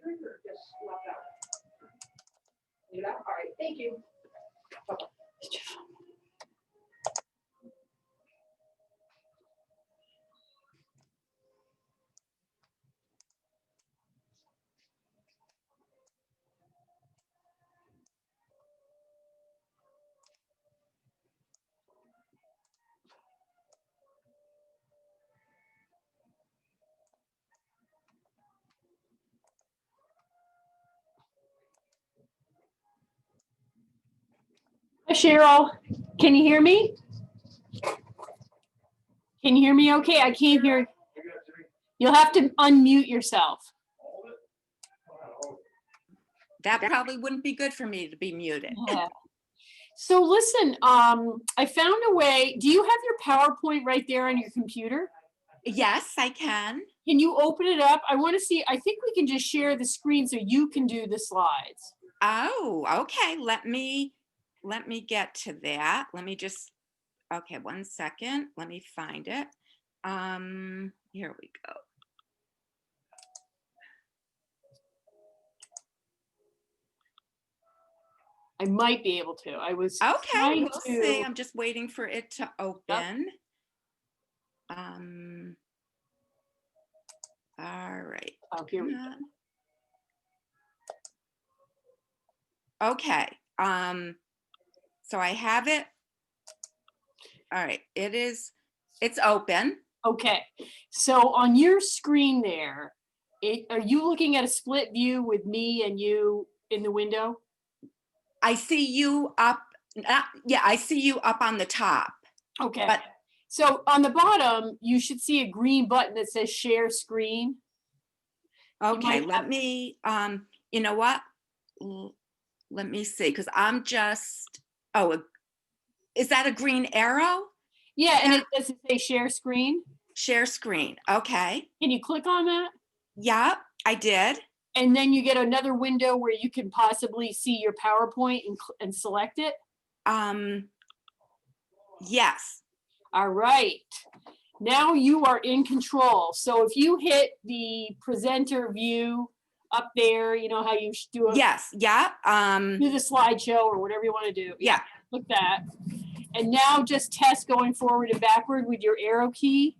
drink or just left out? Leave it out? All right, thank you. Bye-bye. Hi, Cheryl. Can you hear me? Can you hear me okay? I can't hear. You'll have to unmute yourself. That probably wouldn't be good for me to be muted. Yeah. So listen, I found a way. Do you have your PowerPoint right there on your computer? Yes, I can. Can you open it up? I want to see. I think we can just share the screen so you can do the slides. Oh, okay. Let me get to that. Let me just, okay, 1 second. Let me find it. Here we go. I might be able to. I was Okay, trying we'll to see. I'm just waiting for it to open. Yep. All right. Oh, here we go. Okay. So I have it. All right. It's open. Okay. So on your screen there, are you looking at a split view with me and you in the window? I see you up. Yeah, I see you up on the top. Okay. But so on the bottom, you should see a green button that says share screen. okay, let me, you know what? Let me see, because I'm just, oh, is that a green arrow? Yeah, and it does say share screen. Share screen, okay. Can you click on that? Yeah, I did. And then you get another window where you can possibly see your PowerPoint and select it? Yes. All right. Now you are in control. So if you hit the presenter view up there, you know how you do it? Yes, yeah. Do the slideshow or whatever you want to do. Yeah. Click that. And now just test going forward and backward with your arrow key.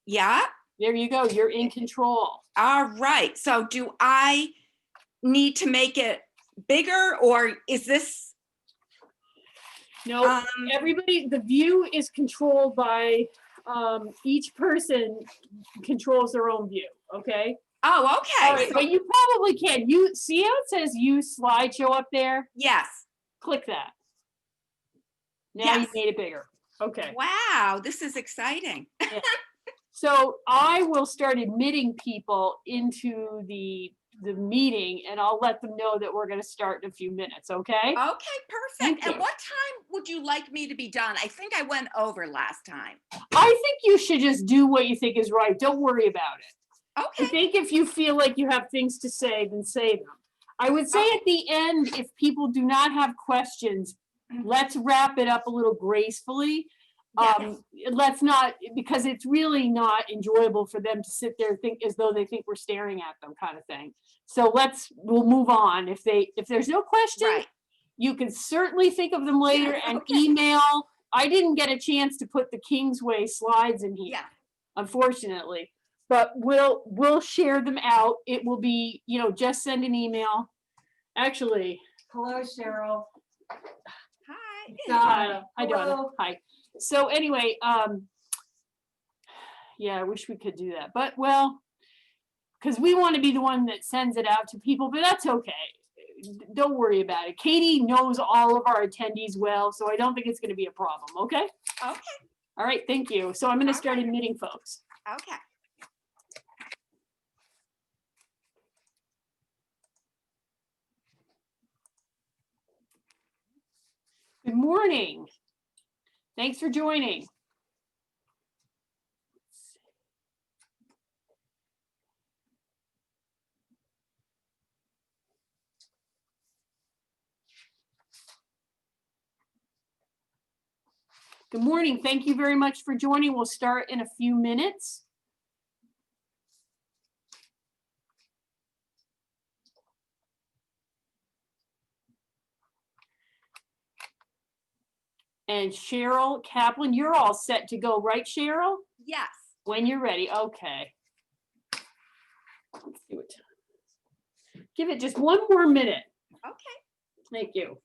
Yeah. There you go. You're in control. All right. So do I need to make it bigger, or is this? No, everybody, the view is controlled by each person controls their own view. Okay. Oh, okay. All right, so, but you probably can. You see how it says use slideshow up there? Yes. Click that. Now Yes. you made it bigger. Okay. Wow, this is exciting. Yeah. So I will start admitting people into the meeting, and I'll let them know that we're going to start in a few minutes. Okay. Okay, perfect. Thank you. And what time would you like me to be done? I think I went over last time. I think you should just do what you think is right. Don't worry about it. Okay. I think if you feel like you have things to say, then say them. I would say at the end, if people do not have questions, let's wrap it up a little gracefully. Yes. Let's not, because it's really not enjoyable for them to sit there and think as though they think we're staring at them, kind of thing. So we'll move on. If there's no question, Right. you can certainly think of them later and okay. email. I didn't get a chance to put the Kingsway slides in here, Yeah. unfortunately, but we'll share them out. It will be, just send an email. Actually, hello, Cheryl. Hi. Hi, Donna. Hi. So anyway, yeah, I wish we could do that, but because we want to be the one that sends it out to people, but that's okay. Don't worry about it. Katie knows all of our attendees well, so I don't think it's going to be a problem. Okay. Okay. All right. Thank you. So I'm going to start admitting folks. Okay. Good morning. Thanks for joining. Good morning. Thank you very much for joining. We'll start in a few minutes. and Sheryl Kaplan. You're all set to go, right, Sheryl? Yes. When you're ready, okay. Let's do it. Give it just one more minute. Okay. Thank you.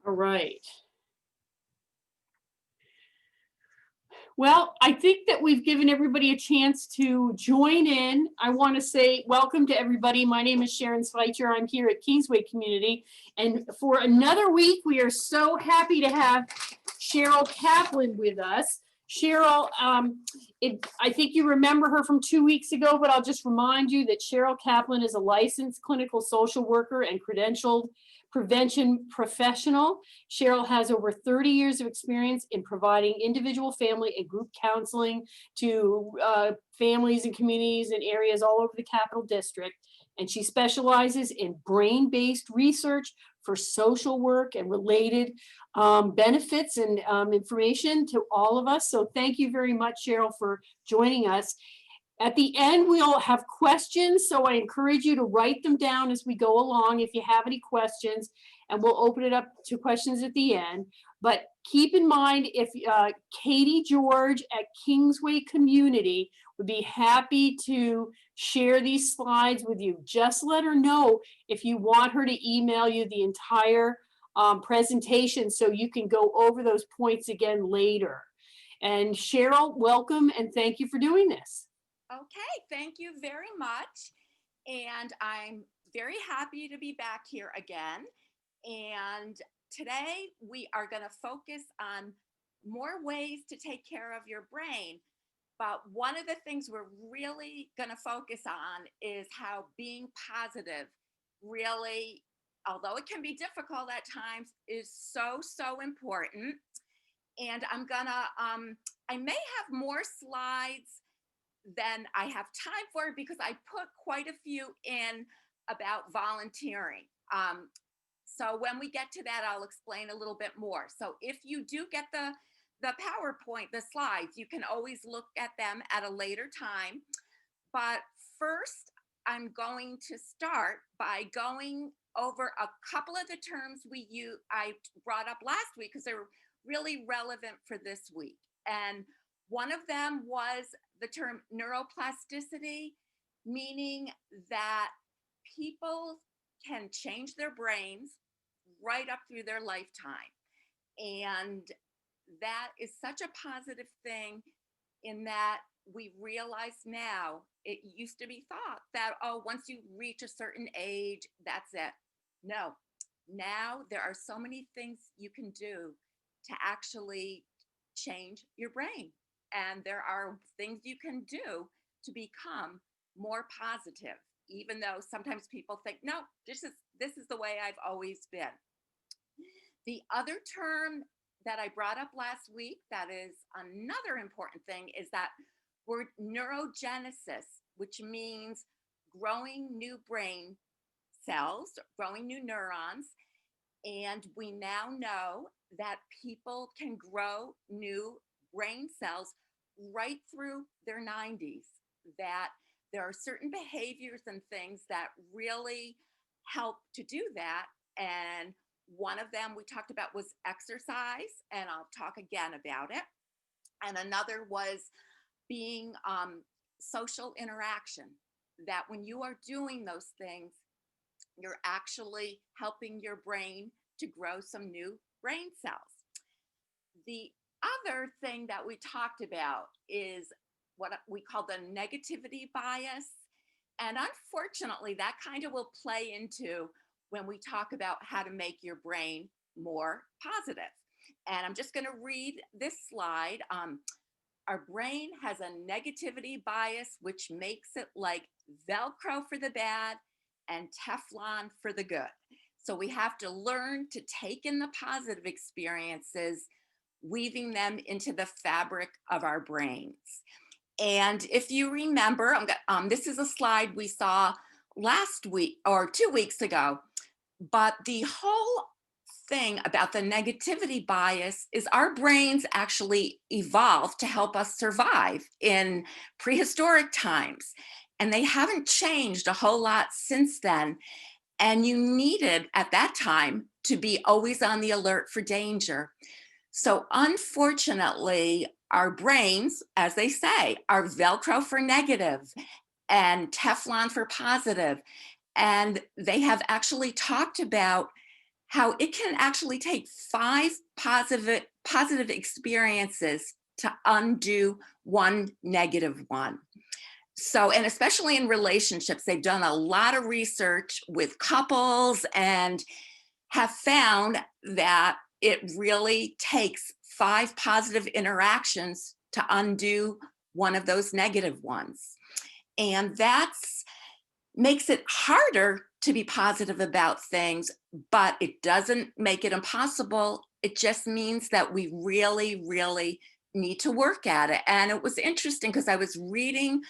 All right. Well, I think that we've given everybody a chance to join in. I want to say welcome to everybody. My name is Sharon Schweitzer. I'm here at Kingsway Community. And for another week, we are so happy to have Sheryl Kaplan with us. Sheryl, I think you remember her from 2 weeks ago, but I'll just remind you that Sheryl Kaplan is a licensed clinical social worker and credentialed prevention professional. Sheryl has over 30 years of experience in providing individual, family, and group counseling to families and communities in areas all over the Capital District. And she specializes in brain-based research for social work and related benefits and information to all of us. So thank you very much, Sheryl, for joining us. At the end, we'll have questions, so I encourage you to write them down as we go along if you have any questions, and we'll open it up to questions at the end. But keep in mind, if Katie George at Kingsway Community would be happy to share these slides with you. Just let her know if you want her to email you the entire presentation so you can go over those points again later. And Sheryl, welcome and thank you for doing this. Okay, thank you very much. And I'm very happy to be back here again. And today we are going to focus on more ways to take care of your brain. But one of the things we're really going to focus on is how being positive really, although it can be difficult at times, is so, so important. And I may have more slides than I have time for because I put quite a few in about volunteering. So when we get to that, I'll explain a little bit more. So if you do get the PowerPoint, the slides, you can always look at them at a later time. But first, I'm going to start by going over a couple of the terms I brought up last week because they're really relevant for this week. And one of them was the term neuroplasticity, meaning that people can change their brains right up through their lifetime. And that is such a positive thing in that we realize now, it used to be thought that, oh, once you reach a certain age, that's it. No, now there are so many things you can do to actually change your brain. And there are things you can do to become more positive, even though sometimes people think, no, this is the way I've always been. The other term that I brought up last week that is another important thing is that word neurogenesis, which means growing new brain cells, growing new neurons. And we now know that people can grow new brain cells right through their 90s, that there are certain behaviors and things that really help to do that. And one of them we talked about was exercise, and I'll talk again about it. And another was being social interaction, that when you are doing those things, you're actually helping your brain to grow some new brain cells. The other thing that we talked about is what we call the negativity bias. And unfortunately, that kind of will play into when we talk about how to make your brain more positive. And I'm just going to read this slide. Our brain has a negativity bias, which makes it like Velcro for the bad and Teflon for the good. So we have to learn to take in the positive experiences, weaving them into the fabric of our brains. And if you remember, this is a slide we saw last week or 2 weeks ago. But the whole thing about the negativity bias is our brains actually evolved to help us survive in prehistoric times. And they haven't changed a whole lot since then. And you needed at that time to be always on the alert for danger. So unfortunately, our brains, as they say, are Velcro for negative and Teflon for positive. And they have actually talked about how it can actually take 5 positive experiences to undo one negative one. So, and especially in relationships, they've done a lot of research with couples and have found that it really takes 5 positive interactions to undo one of those negative ones. And that's makes it harder to be positive about things, but it doesn't make it impossible. It just means that we really, really need to work at it. And it was interesting because I was reading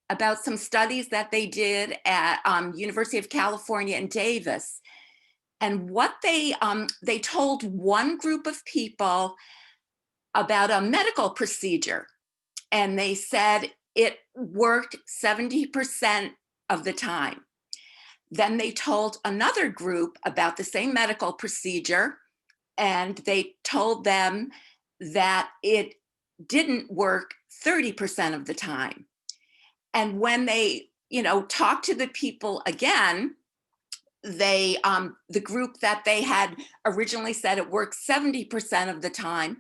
about some studies that they did at University of California in Davis. And what they told one group of people about a medical procedure, and they said it worked 70% of the time. Then they told another group about the same medical procedure, and they told them that it didn't work 30% of the time. And when they, talked to the people again, they, the group that they had originally said it worked 70% of the time,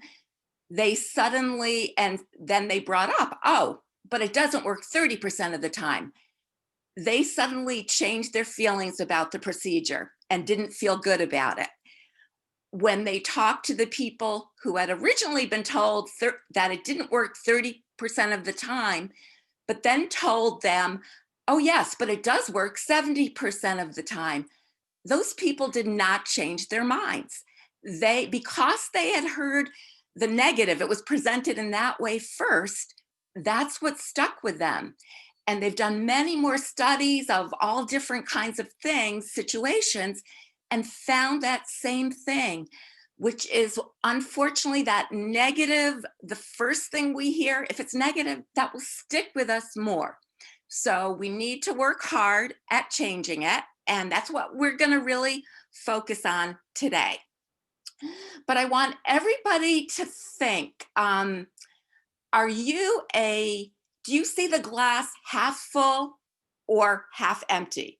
they suddenly, and then they brought up, oh, but it doesn't work 30% of the time. They suddenly changed their feelings about the procedure and didn't feel good about it. When they talked to the people who had originally been told that it didn't work 30% of the time, but then told them, oh yes, but it does work 70% of the time, those people did not change their minds. Because they had heard the negative, it was presented in that way first, that's what stuck with them. And they've done many more studies of all different kinds of things, situations, and found that same thing, which is unfortunately that negative, the first thing we hear, if it's negative, that will stick with us more. So we need to work hard at changing it. And that's what we're going to really focus on today. But I want everybody to think, do you see the glass half full or half empty?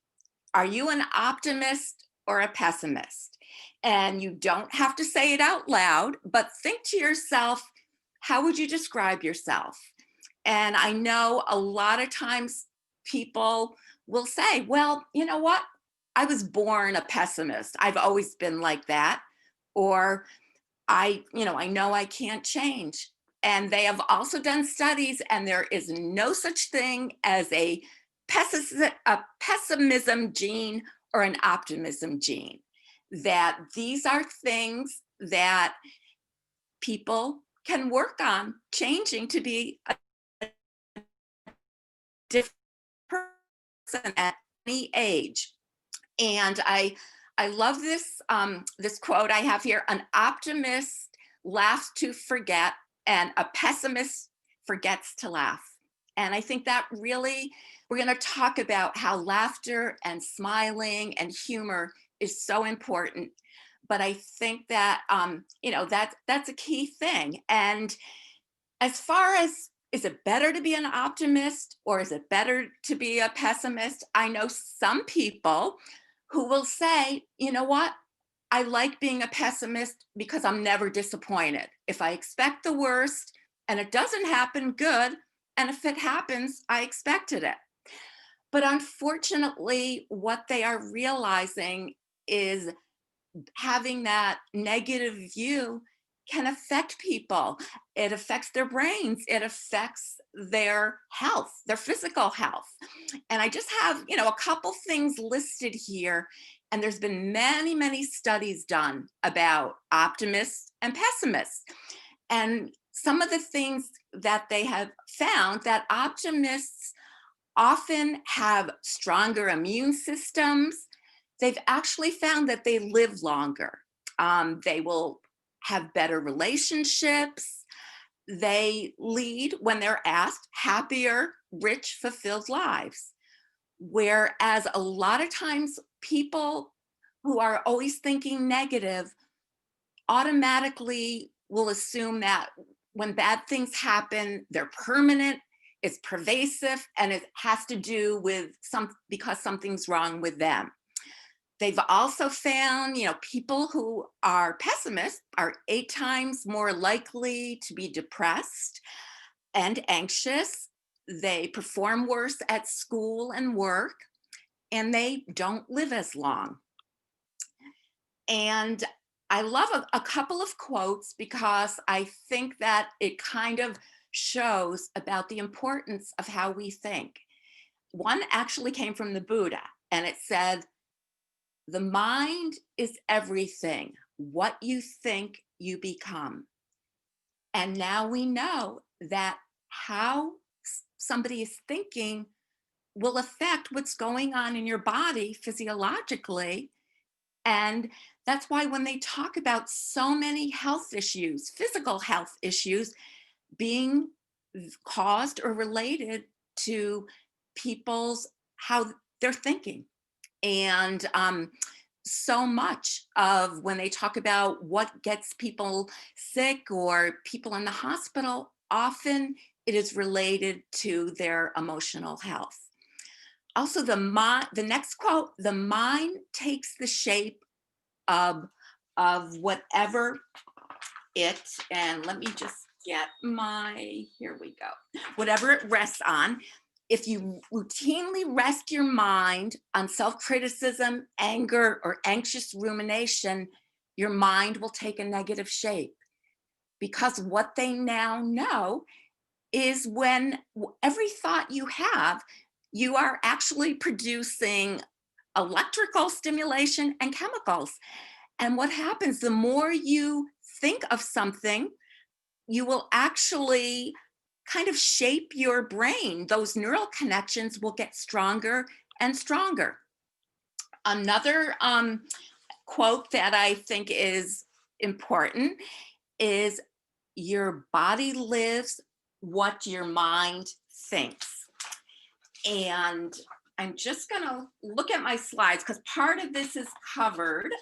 Are you an optimist or a pessimist? And you don't have to say it out loud, but think to yourself, how would you describe yourself? And I know a lot of times people will say, well, you know what? I was born a pessimist. I've always been like that. Or I know I can't change. And they have also done studies, and there is no such thing as a pessimism gene or an optimism gene. That these are things that people can work on changing to be a different person at any age. And I love this this quote I have here: an optimist laughs to forget, and a pessimist forgets to laugh. And I think that really, we're going to talk about how laughter and smiling and humor is so important. But I think that, that's a key thing. And as far as, is it better to be an optimist or is it better to be a pessimist? I know some people who will say, you know what? I like being a pessimist because I'm never disappointed. If I expect the worst and it doesn't happen, good. And if it happens, I expected it. But unfortunately, what they are realizing is having that negative view can affect people. It affects their brains. It affects their health, their physical health. And I just have, a couple things listed here. And there's been many, many studies done about optimists and pessimists. And some of the things that they have found, that optimists often have stronger immune systems. they've actually found that they live longer. They will have better relationships. They lead, when they're asked, happier, rich, fulfilled lives. Whereas a lot of times people who are always thinking negative automatically will assume that when bad things happen, they're permanent, it's pervasive, and it has to do with because something's wrong with them. They've also found, people who are pessimists are 8 times more likely to be depressed and anxious. They perform worse at school and work, and they don't live as long. And I love a couple of quotes because I think that it kind of shows about the importance of how we think. One actually came from the Buddha, and it said, "The mind is everything. What you think, you become." And now we know that how somebody is thinking will affect what's going on in your body physiologically. And that's why when they talk about so many health issues, physical health issues being caused or related to how they're thinking. And so much of when they talk about what gets people sick or people in the hospital, often it is related to their emotional health. Also, the next quote, "The mind takes the shape of whatever and let me just get here we go, whatever it rests on. If you routinely rest your mind on self-criticism, anger, or anxious rumination, your mind will take a negative shape." Because what they now know is when every thought you have, you are actually producing electrical stimulation and chemicals. And what happens, the more you think of something, you will actually kind of shape your brain. Those neural connections will get stronger and stronger. Another quote that I think is important is, "Your body lives what your mind thinks." And I'm just going to look at my slides because part of this is covered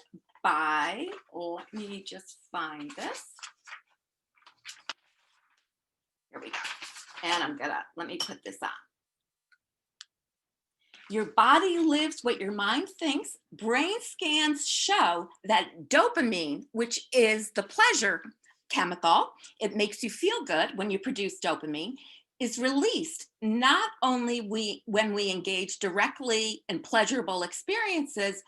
by, let me just find this. Here we go. And let me put this on. "Your body lives what your mind thinks. Brain scans show that dopamine, which is the pleasure chemical, it makes you feel good when you produce dopamine, is released not only when we engage directly in pleasurable experiences,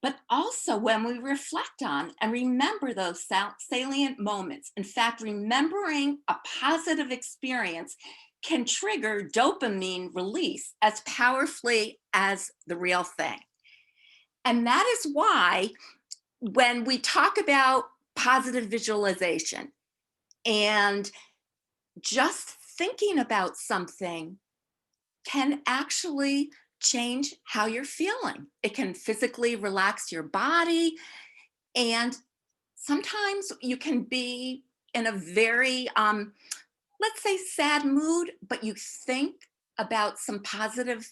but also when we reflect on and remember those salient moments. In fact, remembering a positive experience can trigger dopamine release as powerfully as the real thing." And that is why when we talk about positive visualization and just thinking about something can actually change how you're feeling. It can physically relax your body. And sometimes you can be in a very, let's say, sad mood, but you think about some positive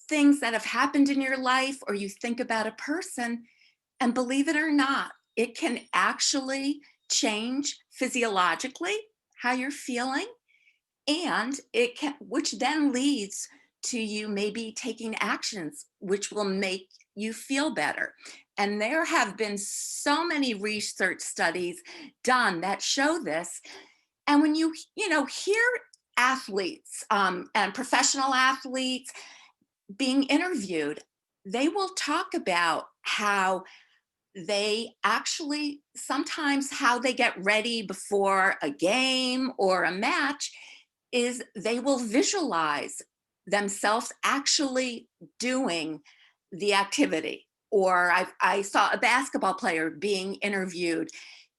things that have happened in your life, or you think about a person, and believe it or not, it can actually change physiologically how you're feeling. And which then leads to you maybe taking actions which will make you feel better. And there have been so many research studies done that show this. And when you hear athletes and professional athletes being interviewed, they will talk about how they actually sometimes how they get ready before a game or a match is they will visualize themselves actually doing the activity. Or I saw a basketball player being interviewed,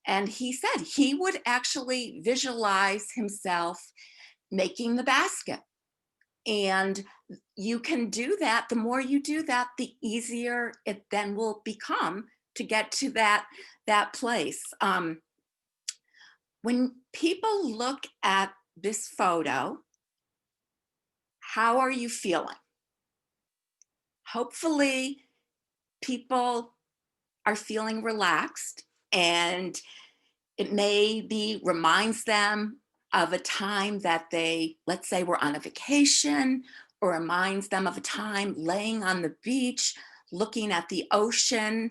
and he said he would actually visualize himself making the basket. And you can do that. The more you do that, the easier it then will become to get to that place. When people look at this photo, how are you feeling? Hopefully, people are feeling relaxed, and it maybe reminds them of a time that they, let's say, were on a vacation, or reminds them of a time laying on the beach, looking at the ocean.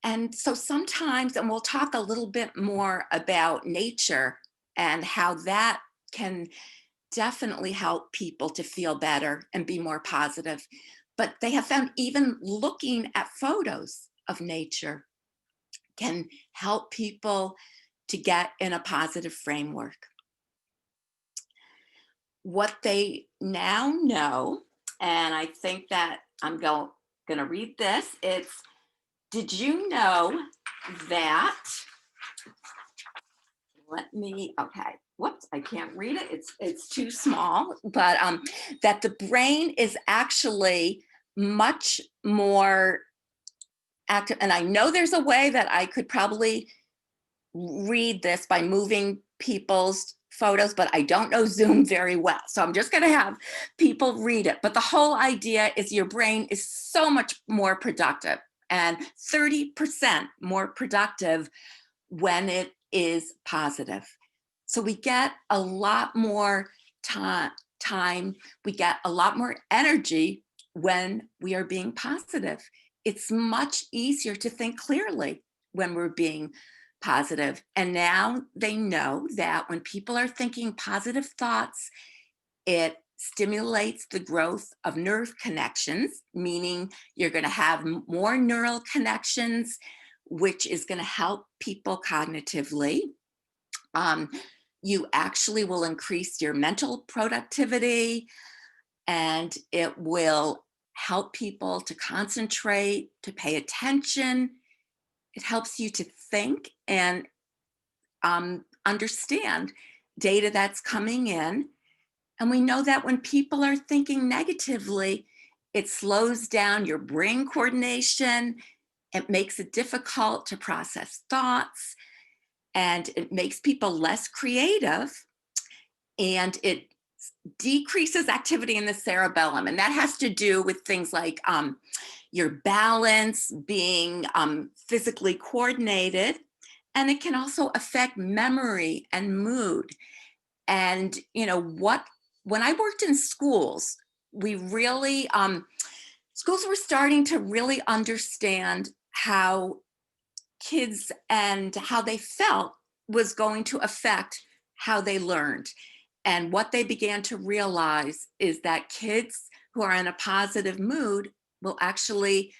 And so sometimes, and we'll talk a little bit more about nature and how that can definitely help people to feel better and be more positive. But they have found even looking at photos of nature can help people to get in a positive framework. What they now know, and I think that I'm going to read this, it's, did you know that, okay, whoops, I can't read it, it's too small, but that the brain is actually much more active, and I know there's a way that I could probably read this by moving people's photos, but I don't know Zoom very well. So I'm just gonna have people read it. But the whole idea is your brain is so much more productive, and 30% more productive when it is positive. So we get a lot more time, we get a lot more energy when we are being positive. It's much easier to think clearly when we're being positive. And now they know that when people are thinking positive thoughts, it stimulates the growth of nerve connections, meaning you're going to have more neural connections, which is going to help people cognitively. You actually will increase your mental productivity, and it will help people to concentrate, to pay attention. It helps you to think and understand data that's coming in. And we know that when people are thinking negatively, it slows down your brain coordination. It makes it difficult to process thoughts, and it makes people less creative, and it decreases activity in the cerebellum. And that has to do with things like your balance, being physically coordinated. And it can also affect memory and mood. And, you know, when I worked in schools, we really, schools were starting to really understand how kids and how they felt was going to affect how they learned. And what they began to realize is that kids who are in a positive mood will actually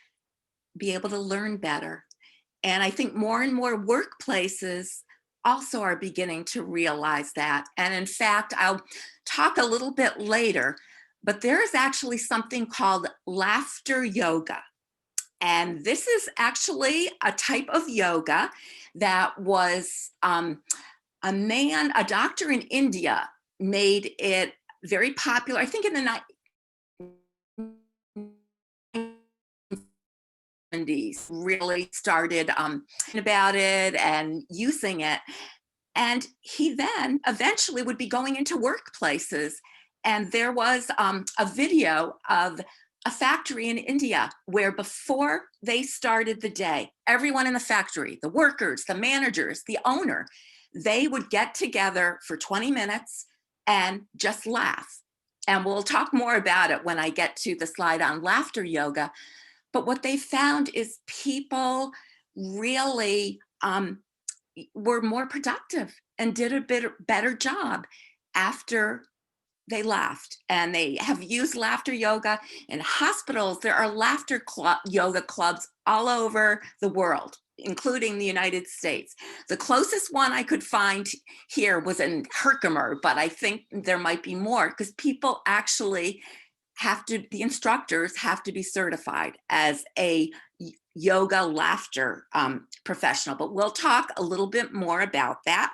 be able to learn better. And I think more and more workplaces also are beginning to realize that. And in fact, I'll talk a little bit later, but there is actually something called laughter yoga. And this is actually a type of yoga that was a doctor in India made it very popular, I think in the 90s, really started about it and using it. And he then eventually would be going into workplaces. And there was a video of a factory in India where before they started the day, everyone in the factory, the workers, the managers, the owner, they would get together for 20 minutes and just laugh. And we'll talk more about it when I get to the slide on laughter yoga. But what they found is people really were more productive and did a better job after they laughed. And they have used laughter yoga in hospitals. There are laughter yoga clubs all over the world, including the United States. The closest one I could find here was in Herkimer, but I think there might be more because people actually the instructors have to be certified as a yoga laughter professional, but we'll talk a little bit more about that.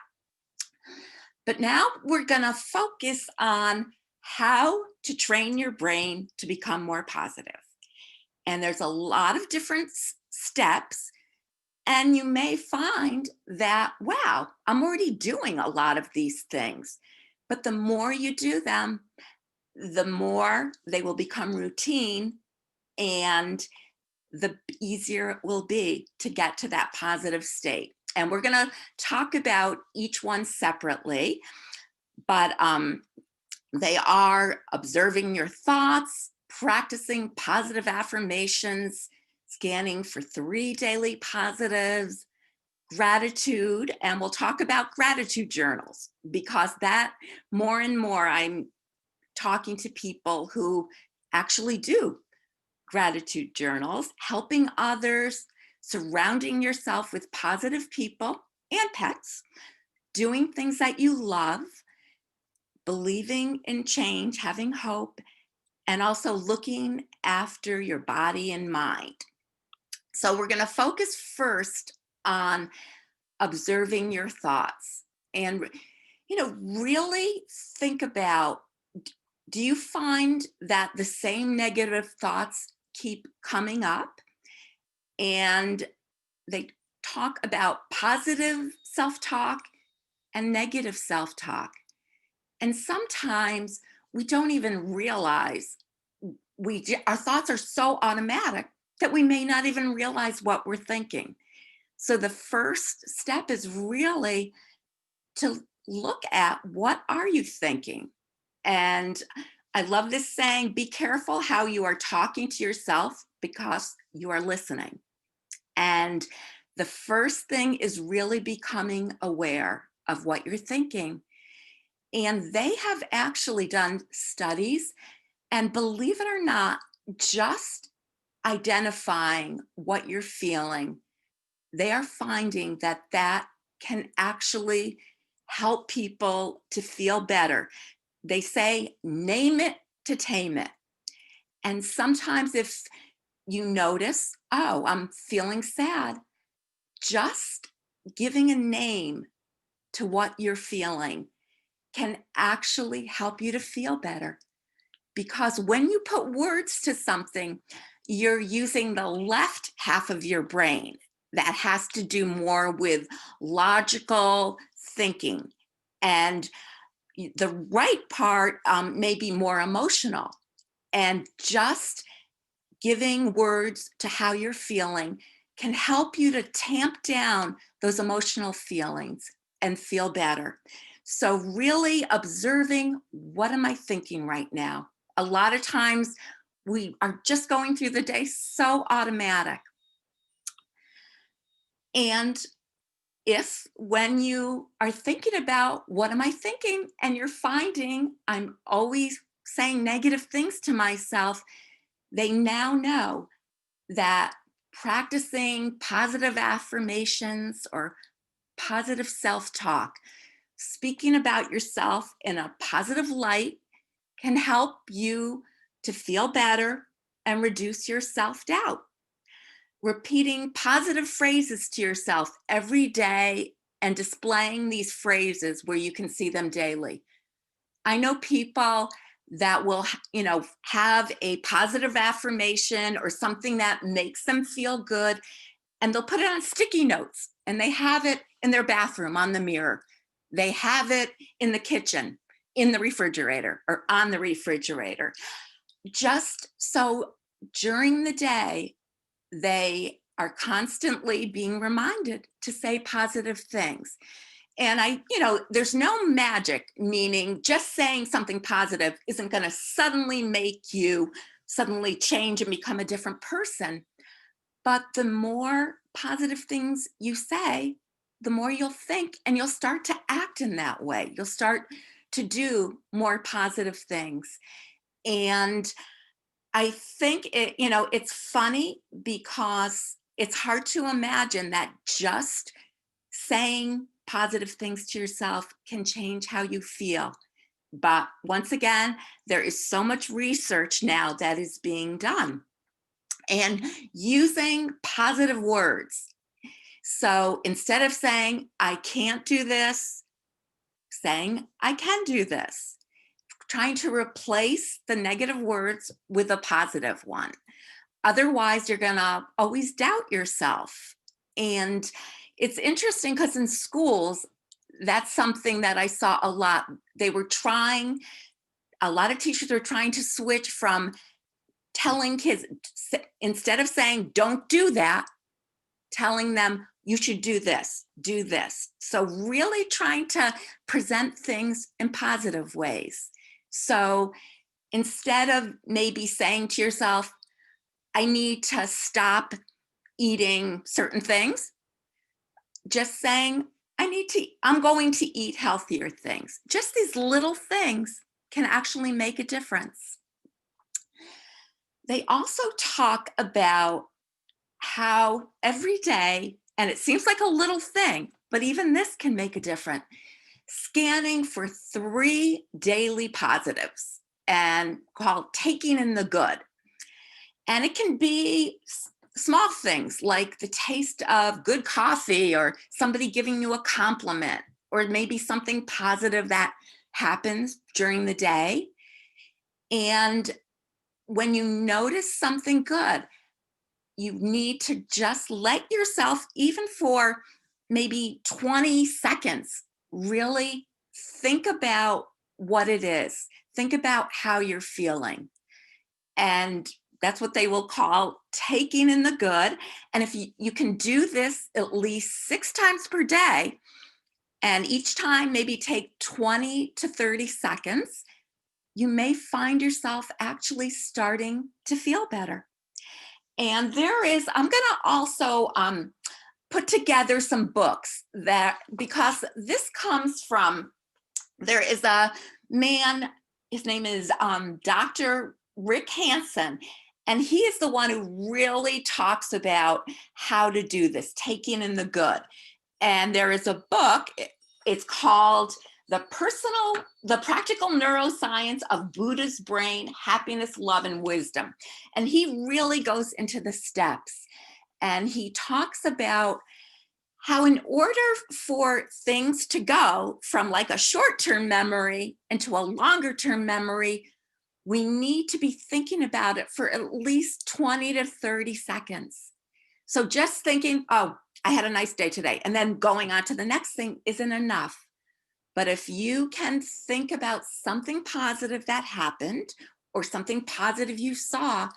But now we're gonna focus on how to train your brain to become more positive. And there's a lot of different steps. And you may find that, wow, I'm already doing a lot of these things. But the more you do them, the more they will become routine, and the easier it will be to get to that positive state. And we're going to talk about each one separately, but they are observing your thoughts, practicing positive affirmations, scanning for 3 daily positives, gratitude, and we'll talk about gratitude journals, because that more and more I'm talking to people who actually do gratitude journals, helping others, surrounding yourself with positive people and pets, doing things that you love, believing in change, having hope, and also looking after your body and mind. So we're going to focus first on observing your thoughts, and really think about, do you find that the same negative thoughts keep coming up? And they talk about positive self-talk and negative self-talk. And sometimes we don't even realize our thoughts are so automatic that we may not even realize what we're thinking. So the first step is really to look at, what are you thinking? And I love this saying, be careful how you are talking to yourself, because you are listening. And the first thing is really becoming aware of what you're thinking. And they have actually done studies, and believe it or not, just identifying what you're feeling, they are finding that that can actually help people to feel better. They say, name it to tame it. And sometimes if you notice, oh, I'm feeling sad, just giving a name to what you're feeling can actually help you to feel better. Because when you put words to something, you're using the left half of your brain that has to do more with logical thinking. And the right part may be more emotional. And just giving words to how you're feeling can help you to tamp down those emotional feelings and feel better. So really observing, what am I thinking right now? A lot of times we are just going through the day so automatic. And if when you are thinking about, what am I thinking, and you're finding I'm always saying negative things to myself, they now know that practicing positive affirmations or positive self-talk, speaking about yourself in a positive light, can help you to feel better and reduce your self-doubt. Repeating positive phrases to yourself every day and displaying these phrases where you can see them daily. I know people that will, have a positive affirmation or something that makes them feel good, and they'll put it on sticky notes, and they have it in their bathroom on the mirror. They have it in the kitchen, in the refrigerator, or on the refrigerator. Just so during the day, they are constantly being reminded to say positive things. And there's no magic, meaning just saying something positive isn't going to suddenly make you suddenly change and become a different person. But the more positive things you say, the more you'll think, and you'll start to act in that way. You'll start to do more positive things. And I think it's funny, because it's hard to imagine that just saying positive things to yourself can change how you feel. But once again, there is so much research now that is being done, and using positive words. So instead of saying, I can't do this, saying, I can do this. trying to replace the negative words with a positive one. Otherwise, you're going to always doubt yourself. And it's interesting because in schools, that's something that I saw a lot. A lot of teachers were trying to switch from telling kids, instead of saying, don't do that, telling them, you should do this, do this. So really trying to present things in positive ways. So instead of maybe saying to yourself, I need to stop eating certain things, just saying, I'm going to eat healthier things. Just these little things can actually make a difference. They also talk about how every day, and it seems like a little thing, but even this can make a difference, scanning for 3 daily positives and called taking in the good. And it can be small things like the taste of good coffee or somebody giving you a compliment, or maybe something positive that happens during the day. And when you notice something good, you need to just let yourself, even for maybe 20 seconds, really think about what it is. Think about how you're feeling. And that's what they will call taking in the good. And if you can do this at least 6 times per day, and each time maybe take 20 to 30 seconds, you may find yourself actually starting to feel better. And I'm gonna also put together some books because this comes from, there is a man, his name is Dr. Rick Hansen, and he is the one who really talks about how to do this, taking in the good. And there is a book, it's called The Practical Neuroscience of Buddha's Brain, Happiness, Love, and Wisdom. And he really goes into the steps, and he talks about how in order for things to go from like a short-term memory into a longer-term memory, we need to be thinking about it for at least 20 to 30 seconds. So just thinking, oh, I had a nice day today, and then going on to the next thing isn't enough. But if you can think about something positive that happened or something positive you saw,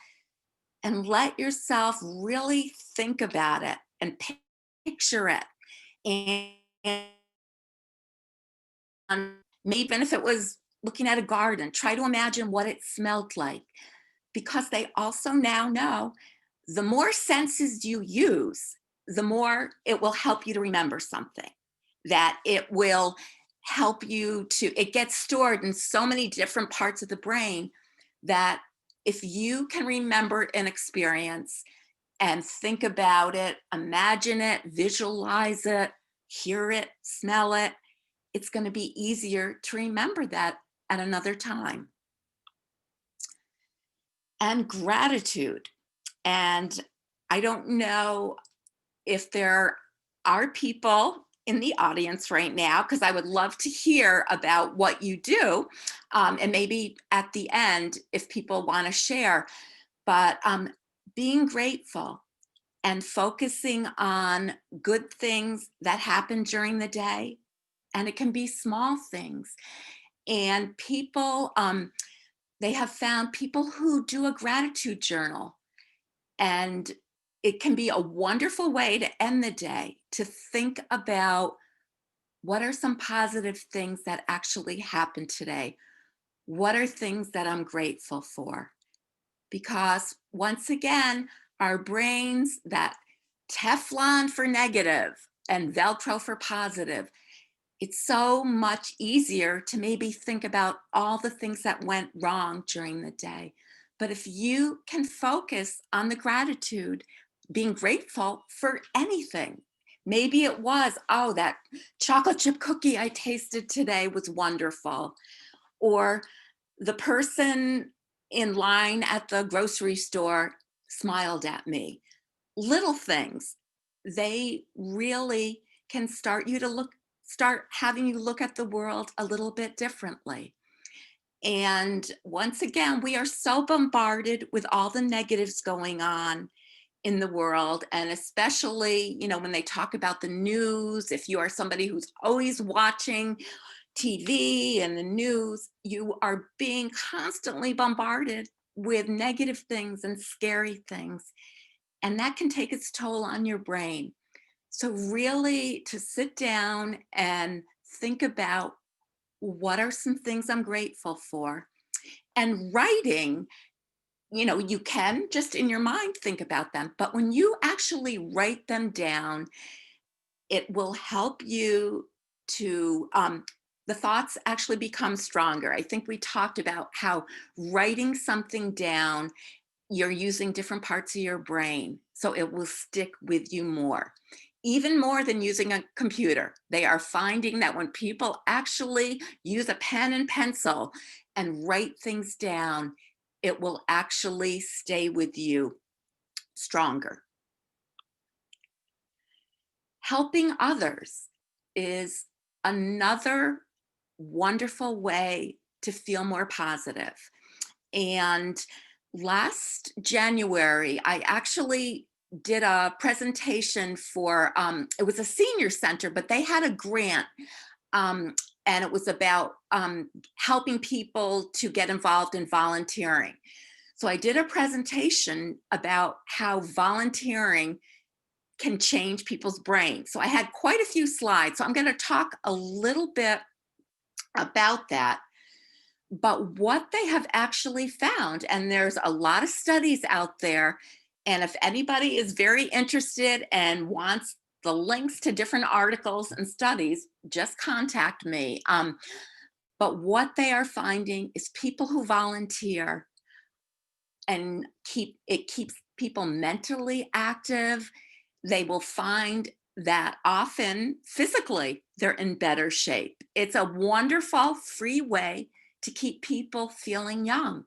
and let yourself really think about it and picture it. And maybe even if it was looking at a garden, try to imagine what it smelled like. Because they also now know the more senses you use, the more it will help you to remember something, that it will help you it gets stored in so many different parts of the brain that if you can remember an experience and think about it, imagine it, visualize it, hear it, smell it, it's going to be easier to remember that at another time. And gratitude. And I don't know if there are people in the audience right now, because I would love to hear about what you do. And maybe at the end, if people want to share, but being grateful and focusing on good things that happen during the day. And it can be small things. And people, they have found people who do a gratitude journal, and it can be a wonderful way to end the day, to think about what are some positive things that actually happened today? What are things that I'm grateful for? Because once again, our brains, that Teflon for negative and Velcro for positive, it's so much easier to maybe think about all the things that went wrong during the day. But if you can focus on the gratitude, being grateful for anything, maybe it was, oh, that chocolate chip cookie I tasted today was wonderful. Or the person in line at the grocery store smiled at me. Little things, they really can start having you look at the world a little bit differently. And once again, we are so bombarded with all the negatives going on in the world. And especially, you know, when they talk about the news, if you are somebody who's always watching TV and the news, you are being constantly bombarded with negative things and scary things. And that can take its toll on your brain. So really to sit down and think about what are some things I'm grateful for. And writing, you know, you can just in your mind think about them, but when you actually write them down, it will help you to, the thoughts actually become stronger. I think we talked about how writing something down, you're using different parts of your brain, so it will stick with you more. Even more than using a computer. They are finding that when people actually use a pen and pencil and write things down, it will actually stay with you stronger. Helping others is another wonderful way to feel more positive. And last January, I actually did a presentation for, it was a senior center, but they had a grant. And it was about helping people to get involved in volunteering. So I did a presentation about how volunteering can change people's brains. So I had quite a few slides. So I'm going to talk a little bit about that. But what they have actually found, and there's a lot of studies out there, and if anybody is very interested and wants the links to different articles and studies, just contact me. But what they are finding is people who volunteer and keeps people mentally active. They will find that often physically they're in better shape. It's a wonderful free way to keep people feeling young.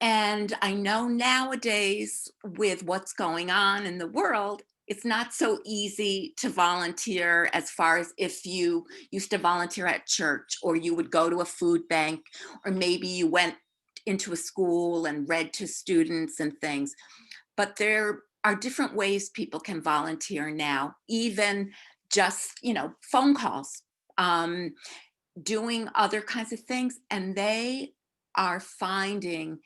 And I know nowadays with what's going on in the world, it's not so easy to volunteer as far as if you used to volunteer at church, or you would go to a food bank, or maybe you went into a school and read to students and things. But there are different ways people can volunteer now, even just, you know, phone calls, doing other kinds of things. And they are finding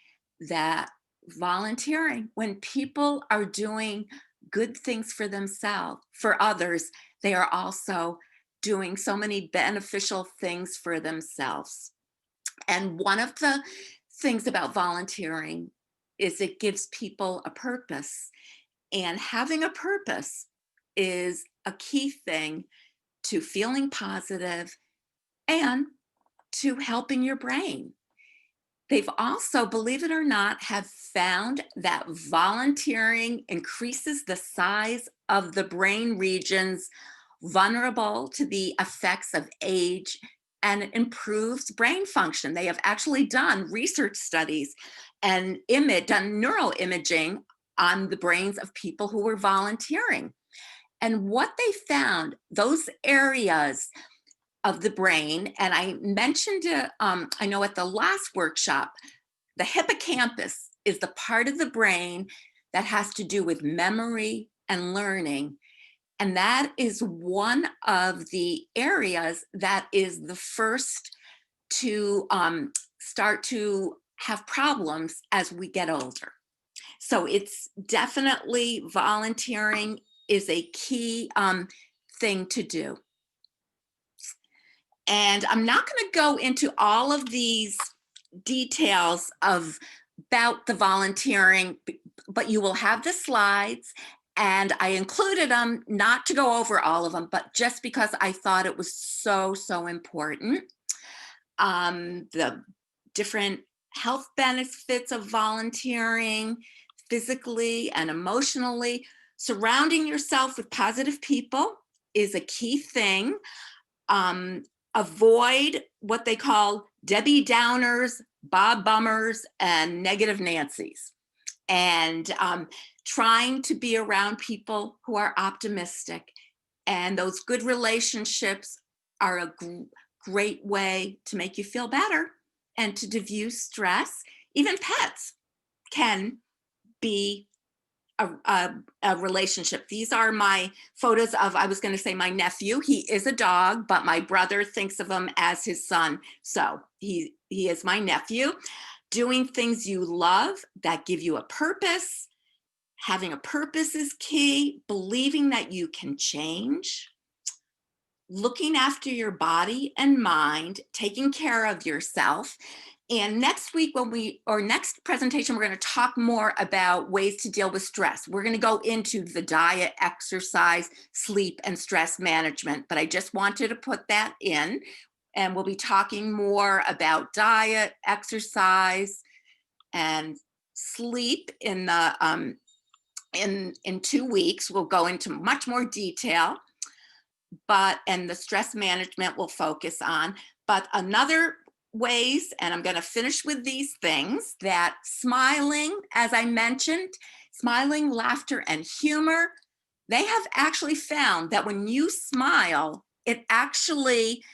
that volunteering, when people are doing good things for themselves, for others, they are also doing so many beneficial things for themselves. And one of the things about volunteering is it gives people a purpose. And having a purpose is a key thing to feeling positive and to helping your brain. They've also, believe it or not, have found that volunteering increases the size of the brain regions vulnerable to the effects of age and improves brain function. They have actually done research studies and done neural imaging on the brains of people who were volunteering. And what they found, those areas of the brain, and I mentioned it, I know at the last workshop, the hippocampus is the part of the brain that has to do with memory and learning. And that is one of the areas that is the first to start to have problems as we get older. So it's definitely, volunteering is a key thing to do. And I'm not going to go into all of these details about the volunteering, but you will have the slides. And I included them not to go over all of them, but just because I thought it was so, so important. The different health benefits of volunteering, physically and emotionally. Surrounding yourself with positive people is a key thing. Avoid what they call Debbie Downers, Bob Bummers, and negative Nancys. And trying to be around people who are optimistic. And those good relationships are a great way to make you feel better and to diffuse stress. Even pets can be a relationship. These are my photos of, I was going to say my nephew. He is a dog, but my brother thinks of him as his son. So he is my nephew. Doing things you love that give you a purpose. Having a purpose is key. Believing that you can change. Looking after your body and mind, taking care of yourself. And next week, next presentation, we're going to talk more about ways to deal with stress. We're going to go into the diet, exercise, sleep, and stress management. But I just wanted to put that in. And we'll be talking more about diet, exercise, and sleep in the in 2 weeks. We'll go into much more detail. And the stress management we'll focus on. But another ways, and I'm going to finish with these things, that smiling, as I mentioned, smiling, laughter, and humor, they have actually found that when you smile, it actually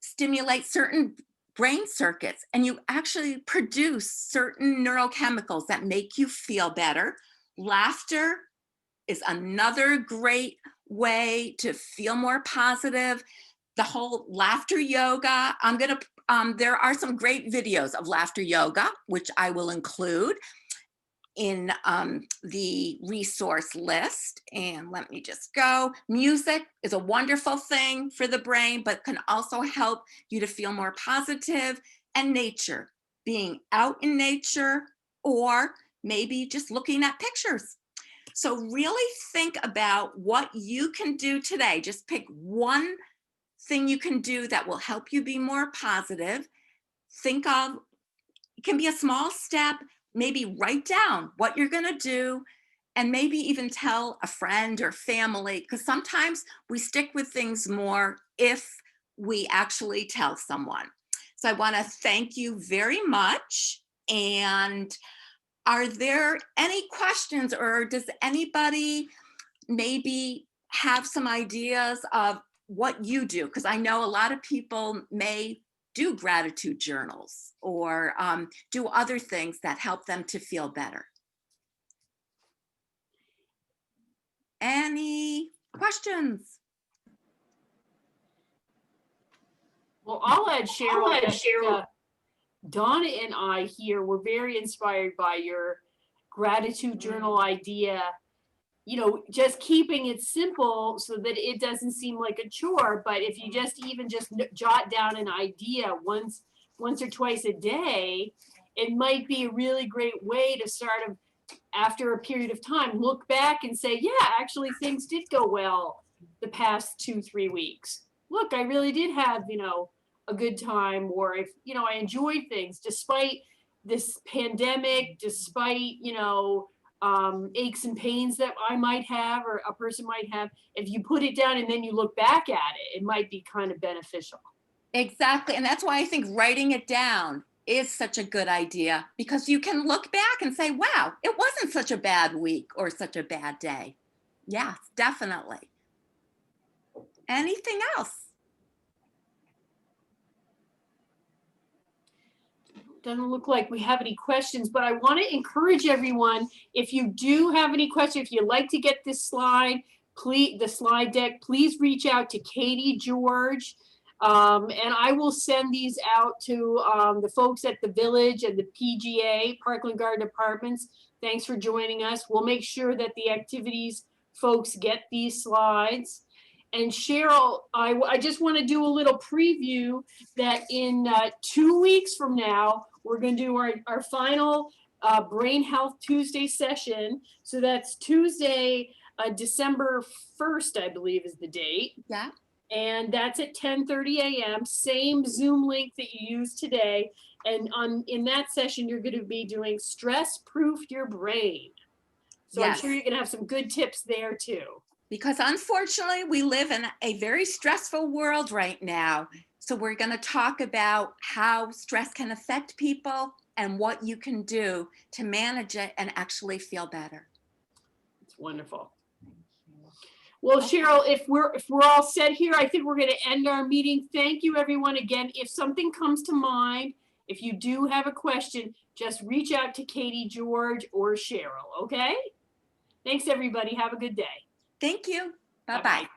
stimulates certain brain circuits, and you actually produce certain neurochemicals that make you feel better. Laughter is another great way to feel more positive. The whole laughter yoga, there are some great videos of laughter yoga, which I will include in the resource list. And let me just go. Music is a wonderful thing for the brain, but can also help you to feel more positive. And nature, being out in nature, or maybe just looking at pictures. So really think about what you can do today. Just pick one thing you can do that will help you be more positive. Think of, it can be a small step, maybe write down what you're going to do, and maybe even tell a friend or family, because sometimes we stick with things more if we actually tell someone. So I want to thank you very much. And are there any questions, or does anybody maybe have some ideas of what you do? Because I know a lot of people may do gratitude journals or do other things that help them to feel better. Any questions? Well, I'll add Cheryl. Donna and I here were very inspired by your gratitude journal idea. You know, just keeping it simple so that it doesn't seem like a chore. But if you just jot down an idea once or twice a day, it might be a really great way to start after a period of time, look back and say, yeah, actually things did go well the past 2-3 weeks. Look, I really did have, a good time, or if, I enjoyed things despite this pandemic, despite, aches and pains that I might have or a person might have. If you put it down and then you look back at it, it might be kind of beneficial. Exactly. And that's why I think writing it down is such a good idea, because you can look back and say, wow, it wasn't such a bad week or such a bad day. Yes, definitely. Anything else? Doesn't look like we have any questions, but I want to encourage everyone, if you do have any questions, if you'd like to get this slide, the slide deck, please reach out to Katie George. And I will send these out to the folks at the Village and the PGA, Parkland Garden Apartments. Thanks for joining us. We'll make sure that the activities folks get these slides. And Cheryl, I just want to do a little preview that in 2 weeks from now, we're going to do our final Brain Health Tuesday session. So that's Tuesday, December 1st, I believe is the date. Yeah. And that's at 10:30 a.m., same Zoom link that you used today. And in that session, you're going to be doing Stress Proof Your Brain. So yes. I'm sure you're going to have some good tips there too. Because unfortunately, we live in a very stressful world right now. So we're going to talk about how stress can affect people and what you can do to manage it and actually feel better. It's wonderful. Well, Cheryl, if we're all set here, I think we're going to end our meeting. Thank you, everyone. Again, if something comes to mind, If you do have a question, just reach out to Katie, George, or Cheryl, okay? Thanks, everybody. Have a good day. Thank you. Bye-bye. Bye-bye.